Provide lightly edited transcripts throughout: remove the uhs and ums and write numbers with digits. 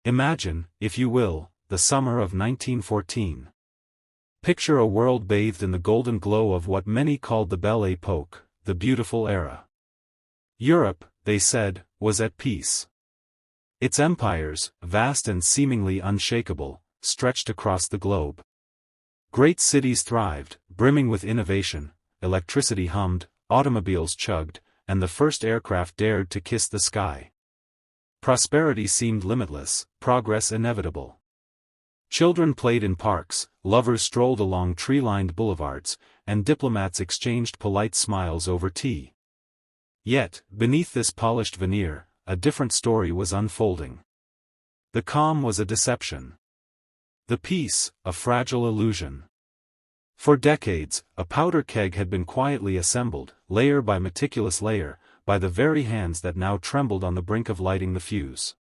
Imagine, if you will, the summer of 1914. Picture a world bathed in the golden glow of what many called the Belle Époque, the beautiful era. Europe, they said, was at peace. Its empires, vast and seemingly unshakable, stretched across the globe. Great cities thrived, brimming with innovation, electricity hummed, automobiles chugged, and the first aircraft dared to kiss the sky. Prosperity seemed limitless, progress inevitable. Children played in parks, lovers strolled along tree-lined boulevards, and diplomats exchanged polite smiles over tea. Yet, beneath this polished veneer, a different story was unfolding. The calm was a deception. The peace, a fragile illusion. For decades, a powder keg had been quietly assembled, layer by meticulous layer, by the very hands that now trembled on the brink of lighting the fuse.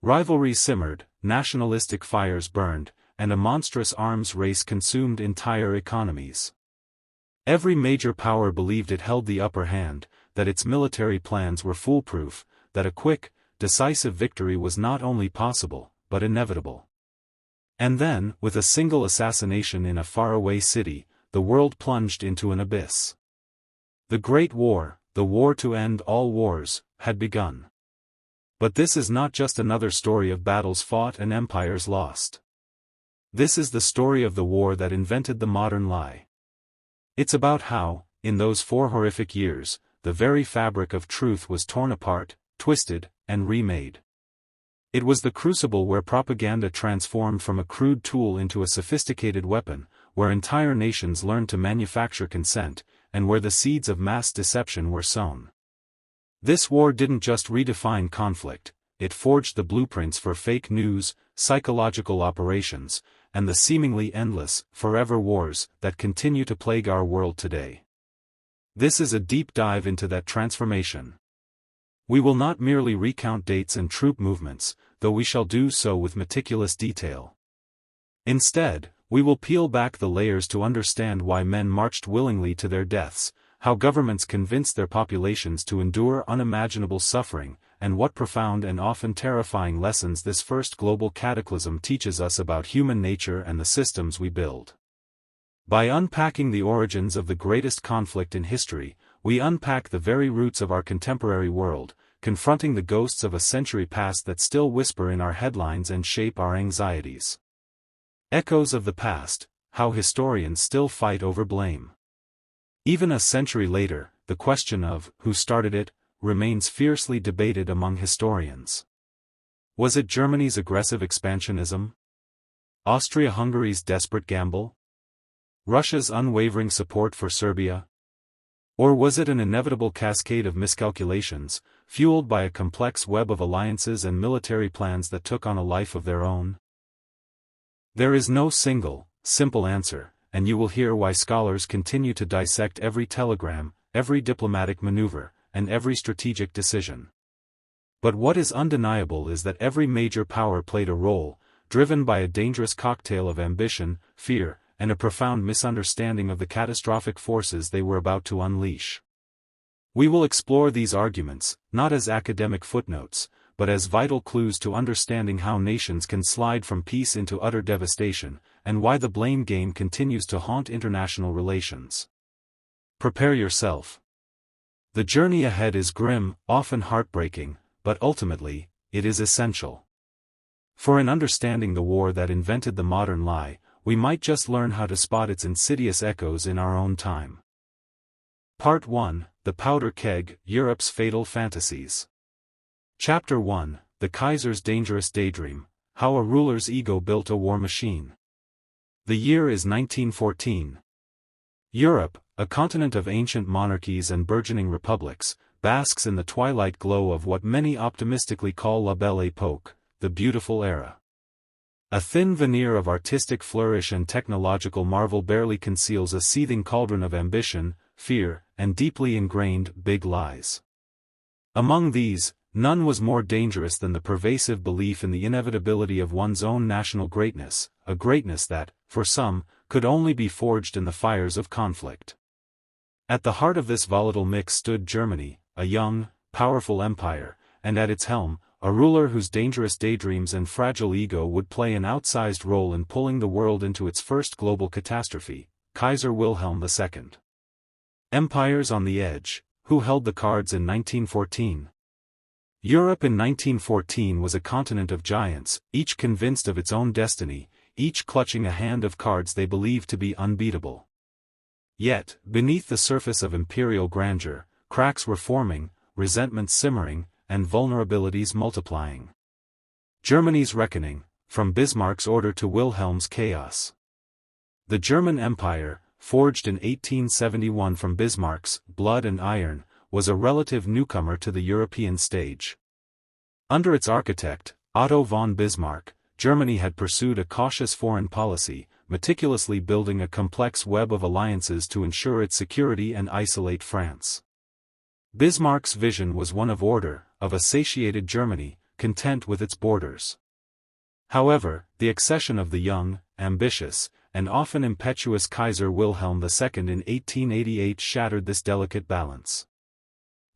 Rivalries simmered, nationalistic fires burned, and a monstrous arms race consumed entire economies. Every major power believed it held the upper hand, that its military plans were foolproof, that a quick, decisive victory was not only possible, but inevitable. And then, with a single assassination in a faraway city, the world plunged into an abyss. The Great War, the war to end all wars, had begun. But this is not just another story of battles fought and empires lost. This is the story of the war that invented the modern lie. It's about how, in those 4 horrific years, the very fabric of truth was torn apart, twisted, and remade. It was the crucible where propaganda transformed from a crude tool into a sophisticated weapon, where entire nations learned to manufacture consent, and where the seeds of mass deception were sown. This war didn't just redefine conflict, it forged the blueprints for fake news, psychological operations, and the seemingly endless, forever wars that continue to plague our world today. This is a deep dive into that transformation. We will not merely recount dates and troop movements, though we shall do so with meticulous detail. Instead, we will peel back the layers to understand why men marched willingly to their deaths, how governments convinced their populations to endure unimaginable suffering, and what profound and often terrifying lessons this first global cataclysm teaches us about human nature and the systems we build. By unpacking the origins of the greatest conflict in history, we unpack the very roots of our contemporary world, confronting the ghosts of a century past that still whisper in our headlines and shape our anxieties. Echoes of the past, how historians still fight over blame. Even a century later, the question of who started it remains fiercely debated among historians. Was it Germany's aggressive expansionism? Austria-Hungary's desperate gamble? Russia's unwavering support for Serbia? Or was it an inevitable cascade of miscalculations, fueled by a complex web of alliances and military plans that took on a life of their own? There is no single, simple answer, and you will hear why scholars continue to dissect every telegram, every diplomatic maneuver, and every strategic decision. But what is undeniable is that every major power played a role, driven by a dangerous cocktail of ambition, fear, and a profound misunderstanding of the catastrophic forces they were about to unleash. We will explore these arguments, not as academic footnotes, but as vital clues to understanding how nations can slide from peace into utter devastation, and why the blame game continues to haunt international relations. Prepare yourself. The journey ahead is grim, often heartbreaking, but ultimately, it is essential. For in understanding the war that invented the modern lie, we might just learn how to spot its insidious echoes in our own time. Part 1, The Powder Keg, Europe's Fatal Fantasies. Chapter 1, The Kaiser's Dangerous Daydream, How a Ruler's Ego Built a War Machine. The year is 1914. Europe, a continent of ancient monarchies and burgeoning republics, basks in the twilight glow of what many optimistically call La Belle Époque, the beautiful era. A thin veneer of artistic flourish and technological marvel barely conceals a seething cauldron of ambition, fear, and deeply ingrained big lies. Among these, none was more dangerous than the pervasive belief in the inevitability of one's own national greatness, a greatness that, for some, could only be forged in the fires of conflict. At the heart of this volatile mix stood Germany, a young, powerful empire, and at its helm, a ruler whose dangerous daydreams and fragile ego would play an outsized role in pulling the world into its first global catastrophe, Kaiser Wilhelm II. Empires on the edge, who held the cards in 1914? Europe in 1914 was a continent of giants, each convinced of its own destiny, each clutching a hand of cards they believed to be unbeatable. Yet, beneath the surface of imperial grandeur, cracks were forming, resentment simmering, and vulnerabilities multiplying. Germany's reckoning, from Bismarck's order to Wilhelm's chaos. The German Empire, forged in 1871 from Bismarck's blood and iron, was a relative newcomer to the European stage. Under its architect, Otto von Bismarck, Germany had pursued a cautious foreign policy, meticulously building a complex web of alliances to ensure its security and isolate France. Bismarck's vision was one of order, of a satiated Germany, content with its borders. However, the accession of the young, ambitious, and often impetuous Kaiser Wilhelm II in 1888 shattered this delicate balance.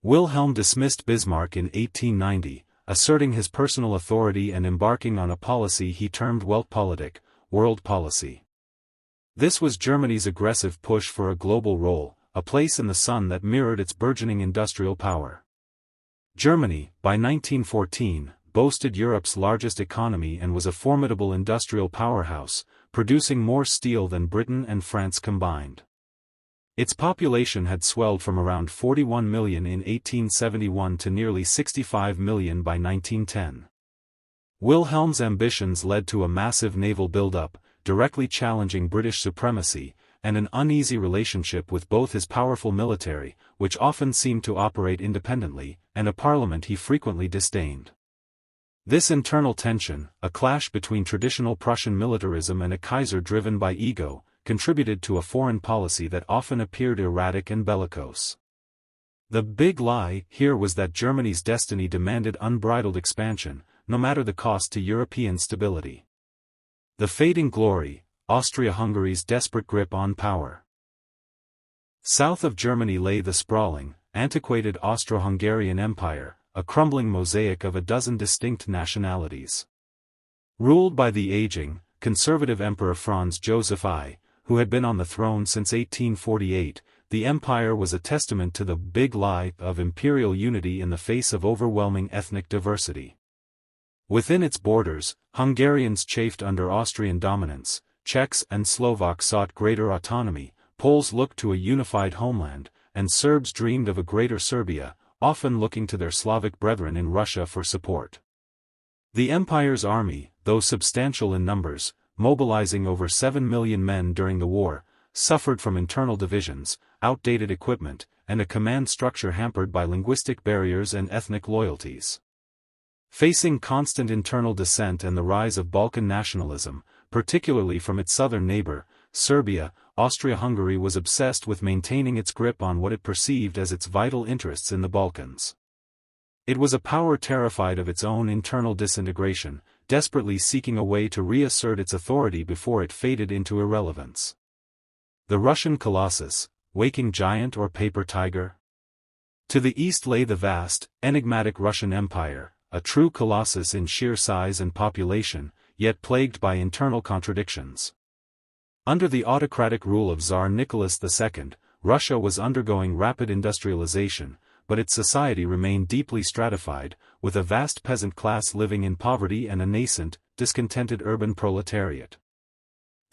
Wilhelm dismissed Bismarck in 1890, asserting his personal authority and embarking on a policy he termed Weltpolitik, world policy. This was Germany's aggressive push for a global role, a place in the sun that mirrored its burgeoning industrial power. Germany, by 1914, boasted Europe's largest economy and was a formidable industrial powerhouse, producing more steel than Britain and France combined. Its population had swelled from around 41 million in 1871 to nearly 65 million by 1910. Wilhelm's ambitions led to a massive naval buildup, directly challenging British supremacy, and an uneasy relationship with both his powerful military, which often seemed to operate independently, and a parliament he frequently disdained. This internal tension, a clash between traditional Prussian militarism and a Kaiser driven by ego, contributed to a foreign policy that often appeared erratic and bellicose. The big lie here was that Germany's destiny demanded unbridled expansion, no matter the cost to European stability. The fading glory, Austria-Hungary's desperate grip on power. South of Germany lay the sprawling, antiquated Austro-Hungarian Empire, a crumbling mosaic of a dozen distinct nationalities. Ruled by the aging, conservative Emperor Franz Joseph I, who had been on the throne since 1848, the empire was a testament to the big lie of imperial unity in the face of overwhelming ethnic diversity. Within its borders, Hungarians chafed under Austrian dominance, Czechs and Slovaks sought greater autonomy, Poles looked to a unified homeland, and Serbs dreamed of a greater Serbia, often looking to their Slavic brethren in Russia for support. The empire's army, though substantial in numbers, mobilizing over 7 million men during the war, suffered from internal divisions, outdated equipment, and a command structure hampered by linguistic barriers and ethnic loyalties. Facing constant internal dissent and the rise of Balkan nationalism, particularly from its southern neighbor, Serbia, Austria-Hungary was obsessed with maintaining its grip on what it perceived as its vital interests in the Balkans. It was a power terrified of its own internal disintegration, desperately seeking a way to reassert its authority before it faded into irrelevance. The Russian Colossus, waking giant or paper tiger? To the east lay the vast, enigmatic Russian Empire, a true colossus in sheer size and population, yet plagued by internal contradictions. Under the autocratic rule of Tsar Nicholas II, Russia was undergoing rapid industrialization, but its society remained deeply stratified, with a vast peasant class living in poverty and a nascent, discontented urban proletariat.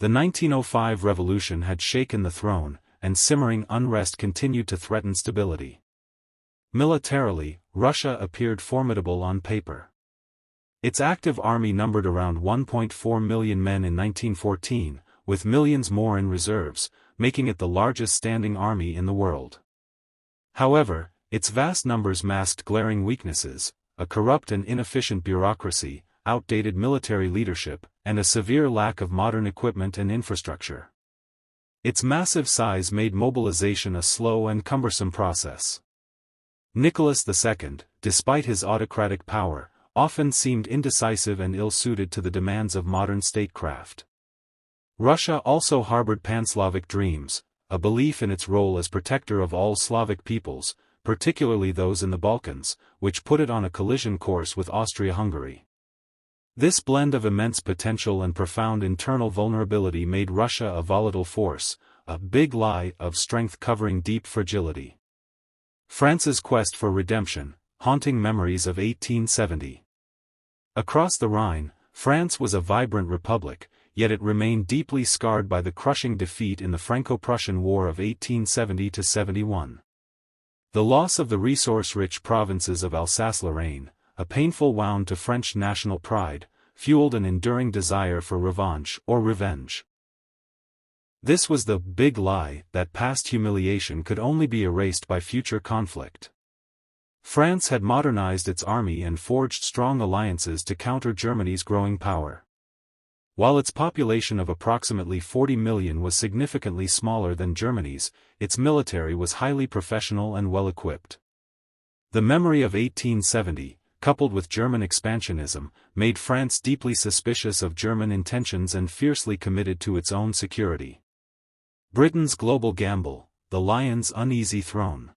The 1905 revolution had shaken the throne, and simmering unrest continued to threaten stability. Militarily, Russia appeared formidable on paper. Its active army numbered around 1.4 million men in 1914, with millions more in reserves, making it the largest standing army in the world. However, its vast numbers masked glaring weaknesses, a corrupt and inefficient bureaucracy, outdated military leadership, and a severe lack of modern equipment and infrastructure. Its massive size made mobilization a slow and cumbersome process. Nicholas II, despite his autocratic power, often seemed indecisive and ill-suited to the demands of modern statecraft. Russia also harbored pan-Slavic dreams, a belief in its role as protector of all Slavic peoples, particularly those in the Balkans, which put it on a collision course with Austria-Hungary. This blend of immense potential and profound internal vulnerability made Russia a volatile force, a big lie of strength covering deep fragility. France's quest for redemption, haunting memories of 1870. Across the Rhine, France was a vibrant republic, yet it remained deeply scarred by the crushing defeat in the Franco-Prussian War of 1870–71. The loss of the resource-rich provinces of Alsace-Lorraine, a painful wound to French national pride, fueled an enduring desire for revanche or revenge. This was the big lie that past humiliation could only be erased by future conflict. France had modernized its army and forged strong alliances to counter Germany's growing power. While its population of approximately 40 million was significantly smaller than Germany's, its military was highly professional and well-equipped. The memory of 1870, coupled with German expansionism, made France deeply suspicious of German intentions and fiercely committed to its own security. Britain's global gamble, the lion's uneasy throne.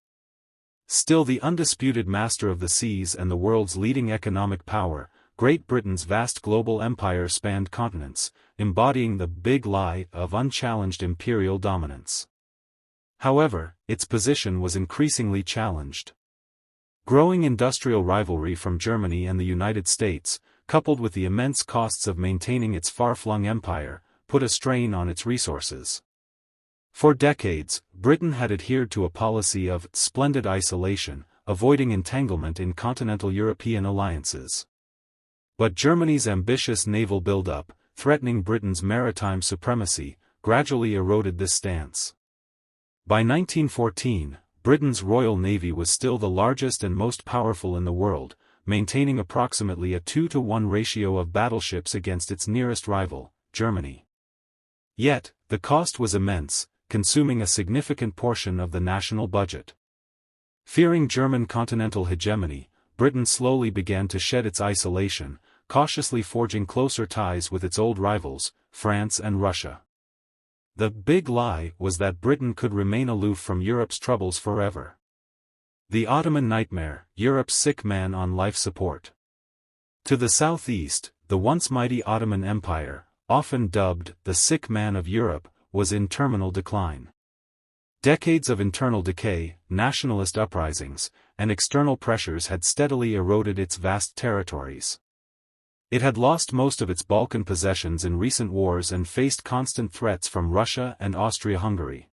Still the undisputed master of the seas and the world's leading economic power, Great Britain's vast global empire spanned continents, embodying the big lie of unchallenged imperial dominance. However, its position was increasingly challenged. Growing industrial rivalry from Germany and the United States, coupled with the immense costs of maintaining its far-flung empire, put a strain on its resources. For decades, Britain had adhered to a policy of splendid isolation, avoiding entanglement in continental European alliances. But Germany's ambitious naval buildup, threatening Britain's maritime supremacy, gradually eroded this stance. By 1914, Britain's Royal Navy was still the largest and most powerful in the world, maintaining approximately a 2-to-1 ratio of battleships against its nearest rival, Germany. Yet, the cost was immense, consuming a significant portion of the national budget. Fearing German continental hegemony, Britain slowly began to shed its isolation, cautiously forging closer ties with its old rivals, France and Russia. The big lie was that Britain could remain aloof from Europe's troubles forever. The Ottoman nightmare, Europe's sick man on life support. To the southeast, the once mighty Ottoman Empire, often dubbed the sick man of Europe, was in terminal decline. Decades of internal decay, nationalist uprisings, and external pressures had steadily eroded its vast territories. It had lost most of its Balkan possessions in recent wars and faced constant threats from Russia and Austria-Hungary.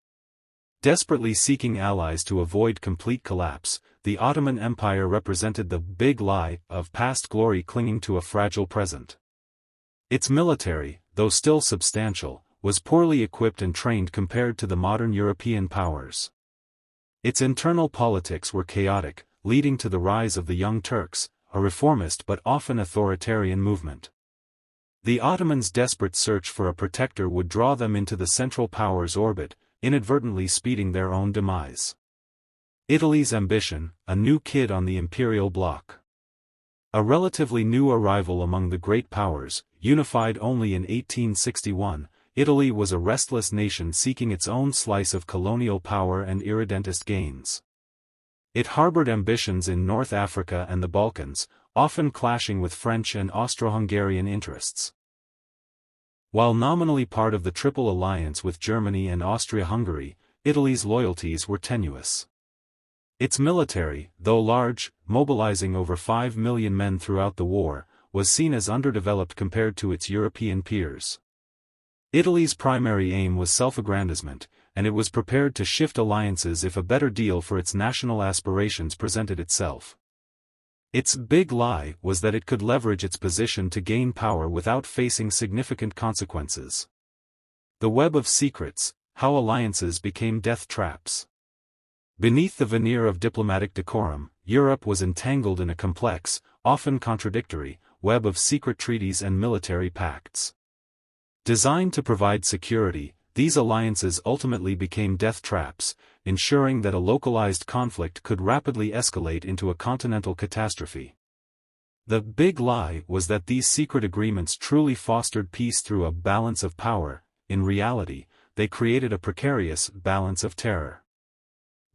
Desperately seeking allies to avoid complete collapse, the Ottoman Empire represented the big lie of past glory clinging to a fragile present. Its military, though still substantial, was poorly equipped and trained compared to the modern European powers. Its internal politics were chaotic, leading to the rise of the Young Turks, a reformist but often authoritarian movement. The Ottomans' desperate search for a protector would draw them into the Central Powers' orbit, inadvertently speeding their own demise. Italy's ambition, a new kid on the imperial block. A relatively new arrival among the great powers, unified only in 1861, Italy was a restless nation seeking its own slice of colonial power and irredentist gains. It harbored ambitions in North Africa and the Balkans, often clashing with French and Austro-Hungarian interests. While nominally part of the Triple Alliance with Germany and Austria-Hungary, Italy's loyalties were tenuous. Its military, though large, mobilizing over 5 million men throughout the war, was seen as underdeveloped compared to its European peers. Italy's primary aim was self-aggrandizement, and it was prepared to shift alliances if a better deal for its national aspirations presented itself. Its big lie was that it could leverage its position to gain power without facing significant consequences. The web of secrets, how alliances became death traps. Beneath the veneer of diplomatic decorum, Europe was entangled in a complex, often contradictory, web of secret treaties and military pacts. Designed to provide security, these alliances ultimately became death traps, ensuring that a localized conflict could rapidly escalate into a continental catastrophe. The big lie was that these secret agreements truly fostered peace through a balance of power. In reality, they created a precarious balance of terror.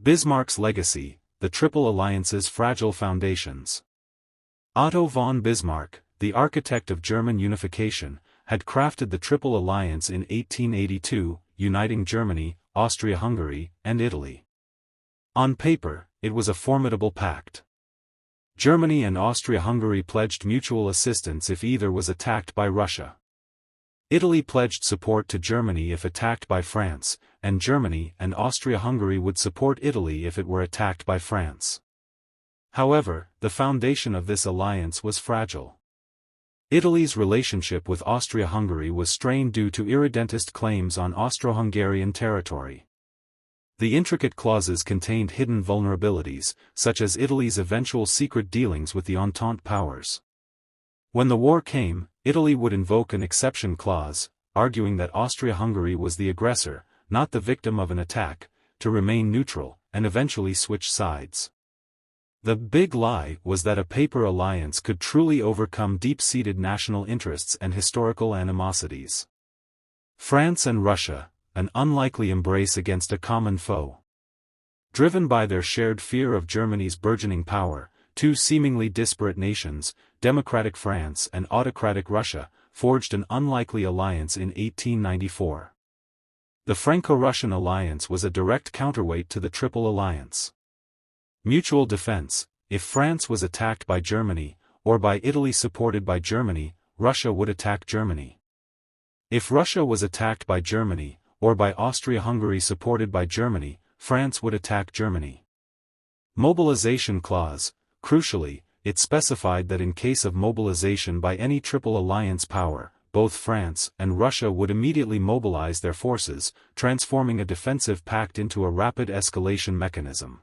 Bismarck's legacy, the Triple Alliance's fragile foundations. Otto von Bismarck, the architect of German unification, had crafted the Triple Alliance in 1882, uniting Germany, Austria-Hungary, and Italy. On paper, it was a formidable pact. Germany and Austria-Hungary pledged mutual assistance if either was attacked by Russia. Italy pledged support to Germany if attacked by France, and Germany and Austria-Hungary would support Italy if it were attacked by France. However, the foundation of this alliance was fragile. Italy's relationship with Austria-Hungary was strained due to irredentist claims on Austro-Hungarian territory. The intricate clauses contained hidden vulnerabilities, such as Italy's eventual secret dealings with the Entente powers. When the war came, Italy would invoke an exception clause, arguing that Austria-Hungary was the aggressor, not the victim of an attack, to remain neutral, and eventually switch sides. The big lie was that a paper alliance could truly overcome deep-seated national interests and historical animosities. France and Russia, an unlikely embrace against a common foe. Driven by their shared fear of Germany's burgeoning power, two seemingly disparate nations, democratic France and autocratic Russia, forged an unlikely alliance in 1894. The Franco-Russian alliance was a direct counterweight to the Triple Alliance. Mutual defense: if France was attacked by Germany, or by Italy supported by Germany, Russia would attack Germany. If Russia was attacked by Germany, or by Austria-Hungary supported by Germany, France would attack Germany. Mobilization clause: crucially, it specified that in case of mobilization by any Triple Alliance power, both France and Russia would immediately mobilize their forces, transforming a defensive pact into a rapid escalation mechanism.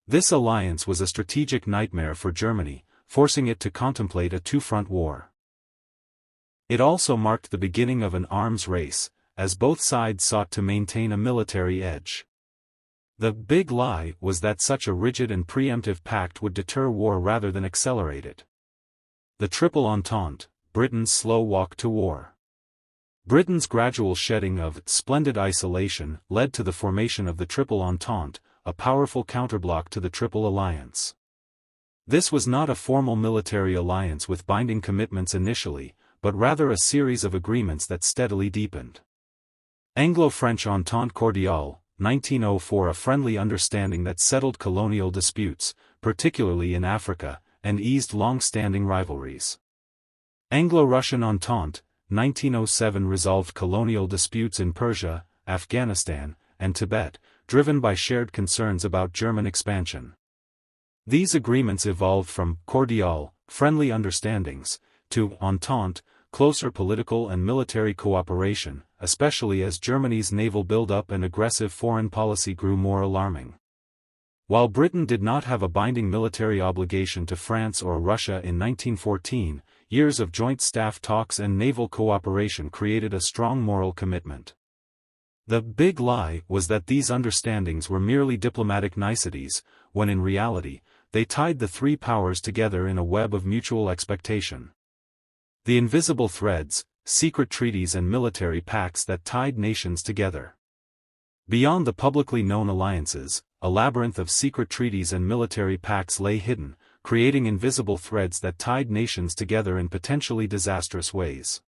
This alliance was a strategic nightmare for Germany, forcing it to contemplate a two-front war. It also marked the beginning of an arms race, as both sides sought to maintain a military edge. The big lie was that such a rigid and preemptive pact would deter war rather than accelerate it. The Triple Entente, Britain's slow walk to war. Britain's gradual shedding of splendid isolation led to the formation of the Triple Entente, a powerful counterblock to the Triple Alliance. This was not a formal military alliance with binding commitments initially, but rather a series of agreements that steadily deepened. Anglo-French Entente Cordiale, 1904, a friendly understanding that settled colonial disputes, particularly in Africa, and eased long-standing rivalries. Anglo-Russian Entente, 1907, resolved colonial disputes in Persia, Afghanistan, and Tibet, driven by shared concerns about German expansion. These agreements evolved from cordiale, friendly understandings, to entente, closer political and military cooperation, especially as Germany's naval buildup and aggressive foreign policy grew more alarming. While Britain did not have a binding military obligation to France or Russia in 1914, years of joint staff talks and naval cooperation created a strong moral commitment. The big lie was that these understandings were merely diplomatic niceties, when in reality, they tied the three powers together in a web of mutual expectation. The invisible threads, secret treaties and military pacts that tied nations together. Beyond the publicly known alliances, a labyrinth of secret treaties and military pacts lay hidden, creating invisible threads that tied nations together in potentially disastrous ways.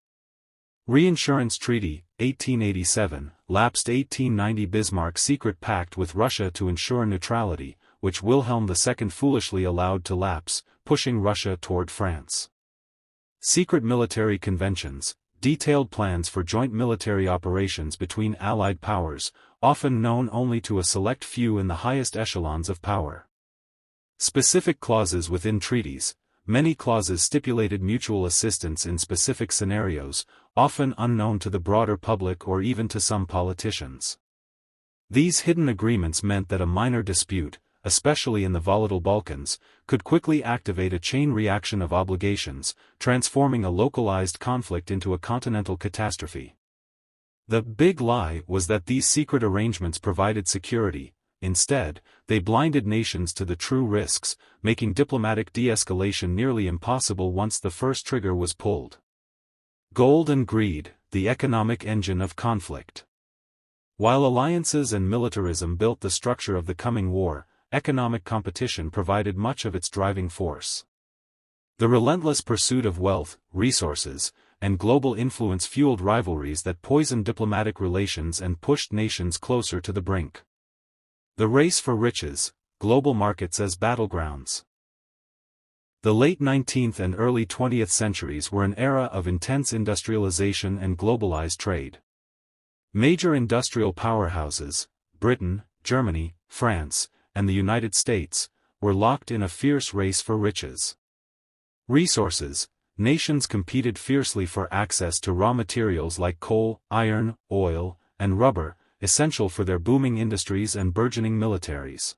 Reinsurance Treaty, 1887, lapsed 1890. Bismarck's secret pact with Russia to ensure neutrality, which Wilhelm II foolishly allowed to lapse, pushing Russia toward France. Secret military conventions, detailed plans for joint military operations between Allied powers, often known only to a select few in the highest echelons of power. Specific clauses within treaties. Many clauses stipulated mutual assistance in specific scenarios, often unknown to the broader public or even to some politicians. These hidden agreements meant that a minor dispute, especially in the volatile Balkans, could quickly activate a chain reaction of obligations, transforming a localized conflict into a continental catastrophe. The big lie was that these secret arrangements provided security. Instead, they blinded nations to the true risks, making diplomatic de-escalation nearly impossible once the first trigger was pulled. Gold and greed, the economic engine of conflict. While alliances and militarism built the structure of the coming war, economic competition provided much of its driving force. The relentless pursuit of wealth, resources, and global influence fueled rivalries that poisoned diplomatic relations and pushed nations closer to the brink. The race for riches, global markets as battlegrounds. The late 19th and early 20th centuries were an era of intense industrialization and globalized trade. Major industrial powerhouses, Britain, Germany, France, and the United States, were locked in a fierce race for riches. Resources. Nations competed fiercely for access to raw materials like coal, iron, oil, and rubber, essential for their booming industries and burgeoning militaries.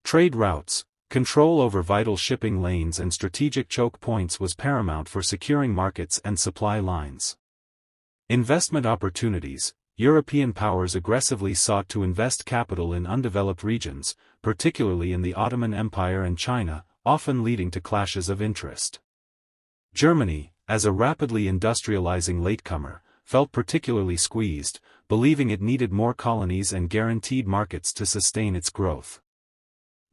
Trade routes. Control over vital shipping lanes and strategic choke points was paramount for securing markets and supply lines. Investment opportunities. European powers aggressively sought to invest capital in undeveloped regions, particularly in the Ottoman Empire and China, often leading to clashes of interest. Germany, as a rapidly industrializing latecomer, felt particularly squeezed, believing it needed more colonies and guaranteed markets to sustain its growth.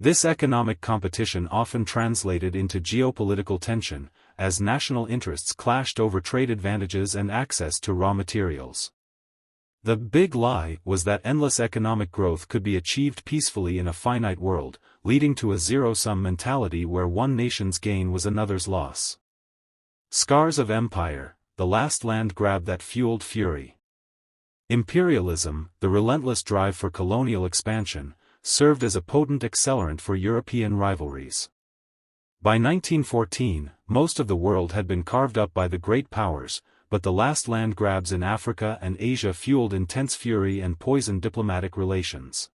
This economic competition often translated into geopolitical tension, as national interests clashed over trade advantages and access to raw materials. The big lie was that endless economic growth could be achieved peacefully in a finite world, leading to a zero-sum mentality where one nation's gain was another's loss. Scars of empire, the last land grab that fueled fury. Imperialism, the relentless drive for colonial expansion, served as a potent accelerant for European rivalries. By 1914, most of the world had been carved up by the great powers, but the last land grabs in Africa and Asia fueled intense fury and poisoned diplomatic relations.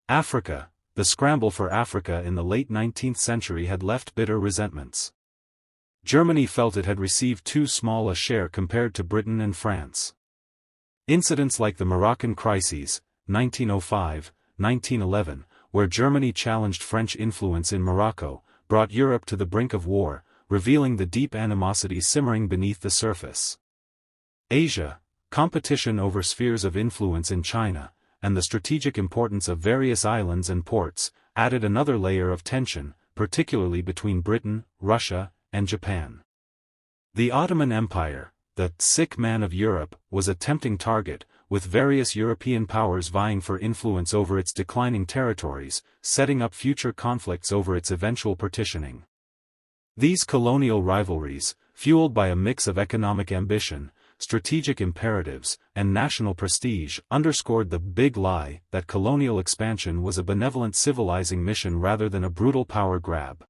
Africa, the scramble for Africa in the late 19th century had left bitter resentments. Germany felt it had received too small a share compared to Britain and France. Incidents like the Moroccan crises, 1905, 1911, where Germany challenged French influence in Morocco, brought Europe to the brink of war, revealing the deep animosity simmering beneath the surface. Asia, competition over spheres of influence in China, and the strategic importance of various islands and ports, added another layer of tension, particularly between Britain, Russia, and Japan. The Ottoman Empire, the sick man of Europe, was a tempting target, with various European powers vying for influence over its declining territories, setting up future conflicts over its eventual partitioning. These colonial rivalries, fueled by a mix of economic ambition, strategic imperatives, and national prestige, underscored the big lie that colonial expansion was a benevolent civilizing mission rather than a brutal power grab.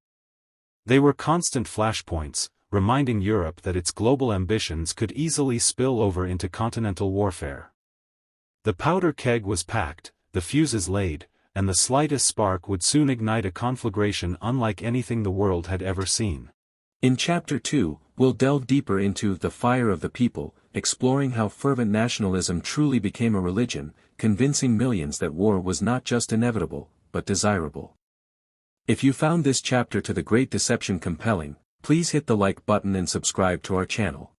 They were constant flashpoints, reminding Europe that its global ambitions could easily spill over into continental warfare. The powder keg was packed, the fuses laid, and the slightest spark would soon ignite a conflagration unlike anything the world had ever seen. In Chapter 2, we'll delve deeper into the fire of the people, exploring how fervent nationalism truly became a religion, convincing millions that war was not just inevitable, but desirable. If you found this chapter to the Great Deception compelling, please hit the like button and subscribe to our channel.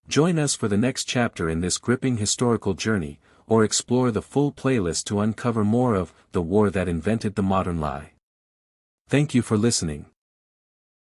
Join us for the next chapter in this gripping historical journey, or explore the full playlist to uncover more of the war that invented the modern lie. Thank you for listening.